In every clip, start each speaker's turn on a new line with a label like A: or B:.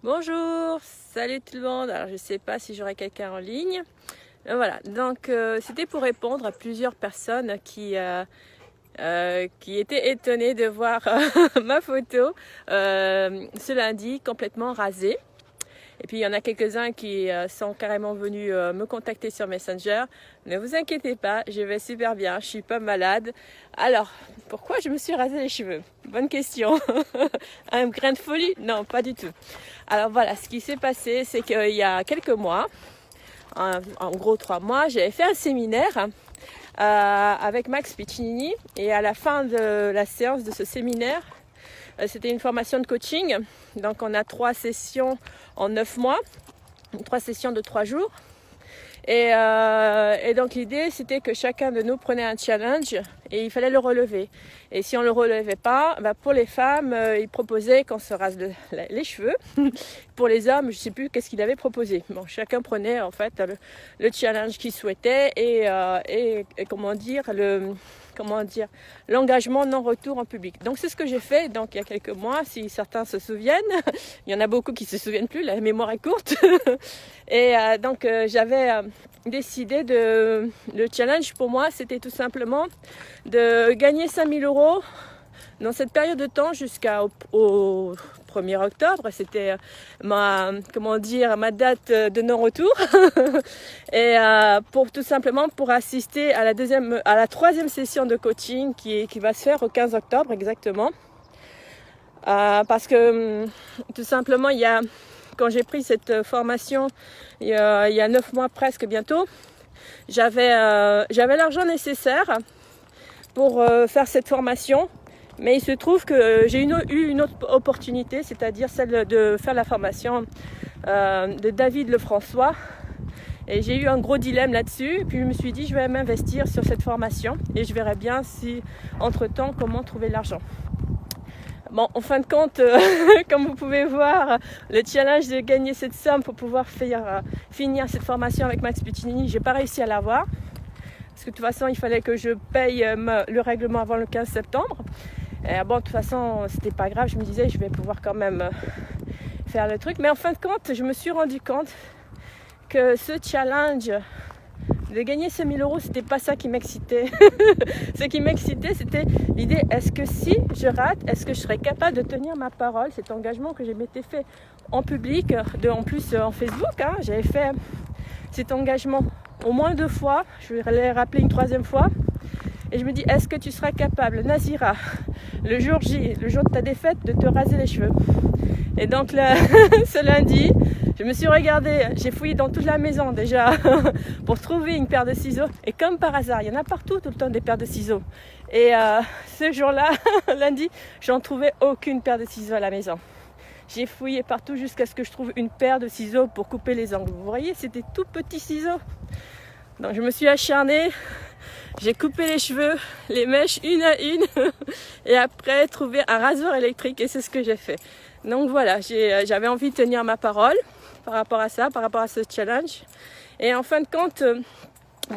A: Bonjour, salut tout le monde. Alors je sais pas si j'aurai quelqu'un en ligne. Voilà, donc c'était pour répondre à plusieurs personnes qui étaient étonnées de voir ma photo ce lundi complètement rasée. Et puis il y en a quelques-uns qui sont carrément venus me contacter sur Messenger. Ne vous inquiétez pas, je vais super bien, je suis pas malade. Alors, pourquoi je me suis rasé les cheveux? Bonne question. Un grain de folie? Non, pas du tout. Alors voilà, ce qui s'est passé, c'est qu'il y a quelques mois, en gros 3 mois, j'avais fait un séminaire avec Max Piccinini. Et à la fin de la séance de ce séminaire, c'était une formation de coaching. Donc on a 3 sessions en 9 mois, 3 sessions de 3 jours. Et donc l'idée c'était que chacun de nous prenait un challenge et il fallait le relever. Et si on ne le relevait pas, pour les femmes, ils proposaient qu'on se rase les cheveux. Pour les hommes, je ne sais plus qu'est-ce qu'il avait proposé. Bon, chacun prenait en fait le challenge qu'il souhaitait et l'engagement non-retour en public. Donc c'est ce que j'ai fait donc il y a quelques mois, si certains se souviennent. Il y en a beaucoup qui ne se souviennent plus, la mémoire est courte. Et donc j'avais décidé le challenge pour moi, c'était tout simplement de gagner 5 000 € dans cette période de temps jusqu'au 1er octobre. C'était ma date de non-retour. Et pour tout simplement pour assister à la 3e session de coaching qui va se faire au 15 octobre exactement. Parce que tout simplement quand j'ai pris cette formation il y a 9 mois presque bientôt, j'avais l'argent nécessaire pour faire cette formation. Mais il se trouve que j'ai eu une autre opportunité, c'est-à-dire celle de faire la formation de David Lefrançois. Et j'ai eu un gros dilemme là-dessus. Et puis je me suis dit, je vais m'investir sur cette formation et je verrai bien si, entre-temps, comment trouver l'argent. Bon, en fin de compte, comme vous pouvez voir, le challenge de gagner cette somme pour pouvoir finir cette formation avec Max Piccinini, j'ai pas réussi à l'avoir. Parce que de toute façon, il fallait que je paye le règlement avant le 15 septembre. Et bon, de toute façon, c'était pas grave. Je me disais, je vais pouvoir quand même faire le truc. Mais en fin de compte, je me suis rendu compte que ce challenge de gagner 5 000 €, c'était pas ça qui m'excitait. Ce qui m'excitait, c'était l'idée, est-ce que si je rate, est-ce que je serais capable de tenir ma parole, cet engagement que je m'étais fait en public, en plus en Facebook. J'avais fait cet engagement au moins 2 fois, je vais les rappeler une 3e fois. Et je me dis, est-ce que tu seras capable, Nazira, le jour J, le jour de ta défaite, de te raser les cheveux? Et donc ce lundi, je me suis regardée, j'ai fouillé dans toute la maison déjà pour trouver une paire de ciseaux. Et comme par hasard, il y en a partout tout le temps des paires de ciseaux. Et ce jour-là, lundi, j'en trouvais aucune paire de ciseaux à la maison. J'ai fouillé partout jusqu'à ce que je trouve une paire de ciseaux pour couper les ongles. Vous voyez, c'était tout petits ciseaux. Donc je me suis acharnée, j'ai coupé les cheveux, les mèches une à une et après trouvé un rasoir électrique et c'est ce que j'ai fait. Donc voilà, j'avais envie de tenir ma parole par rapport à ça, par rapport à ce challenge. Et en fin de compte,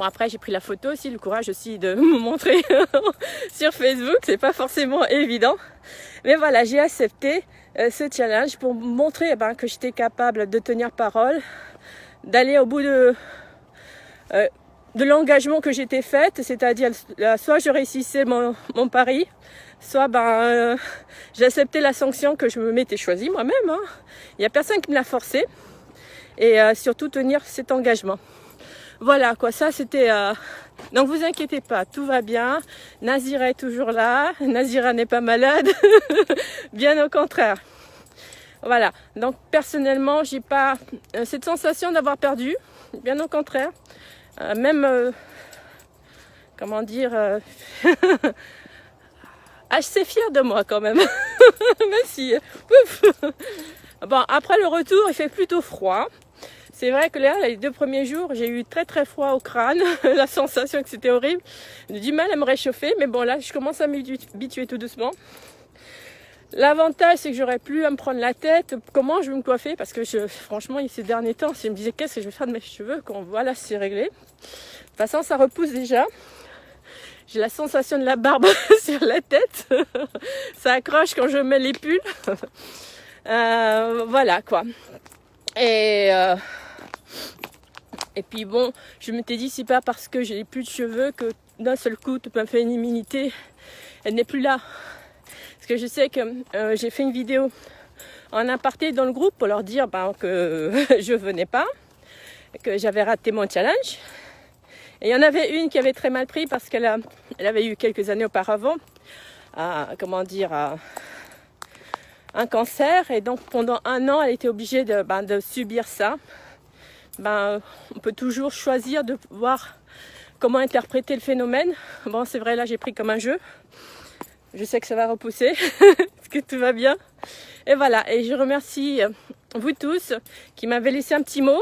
A: après j'ai pris la photo aussi, le courage aussi de me montrer sur Facebook, c'est pas forcément évident. Mais voilà, j'ai accepté ce challenge pour montrer que j'étais capable de tenir parole, d'aller au bout de l'engagement que j'étais faite, c'est-à-dire soit je réussissais mon pari, soit j'acceptais la sanction que je m'étais choisie moi-même. Il n'y a personne qui me l'a forcé. Et surtout tenir cet engagement. Voilà quoi, ça c'était... Donc vous inquiétez pas, tout va bien. Nazira est toujours là, Nazira n'est pas malade, bien au contraire. Voilà, donc personnellement, j'ai pas cette sensation d'avoir perdu, bien au contraire. Assez fière de moi quand même. Même si... Bon, après le retour, il fait plutôt froid. C'est vrai que là, les 2 premiers jours, j'ai eu très très froid au crâne. La sensation que c'était horrible. J'ai du mal à me réchauffer, mais bon là, je commence à m'habituer tout doucement. L'avantage, c'est que j'aurais plus à me prendre la tête. Comment je vais me coiffer? Parce que franchement, ces derniers temps, je me disais qu'est-ce que je vais faire de mes cheveux quand voilà, c'est réglé. De toute façon, ça repousse déjà. J'ai la sensation de la barbe sur la tête. Ça accroche quand je mets les pulls. Voilà quoi. Et puis bon, je m'étais dit, c'est pas parce que j'ai plus de cheveux que d'un seul coup toute ma féminité elle n'est plus là. Parce que je sais que j'ai fait une vidéo en aparté dans le groupe pour leur dire que je venais pas, que j'avais raté mon challenge. Et il y en avait une qui avait très mal pris parce qu'elle avait eu quelques années auparavant un cancer, et donc pendant 1 an elle était obligée de subir ça. On peut toujours choisir de voir comment interpréter le phénomène. Bon, c'est vrai, là j'ai pris comme un jeu. Je sais que ça va repousser, parce que tout va bien. Et voilà, et je remercie vous tous qui m'avez laissé un petit mot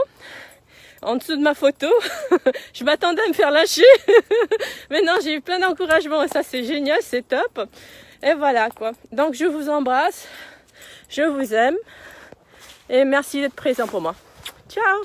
A: en dessous de ma photo. Je m'attendais à me faire lâcher, mais non, j'ai eu plein d'encouragement et ça c'est génial, c'est top. Et voilà quoi. Donc je vous embrasse, je vous aime et merci d'être présent pour moi. Ciao!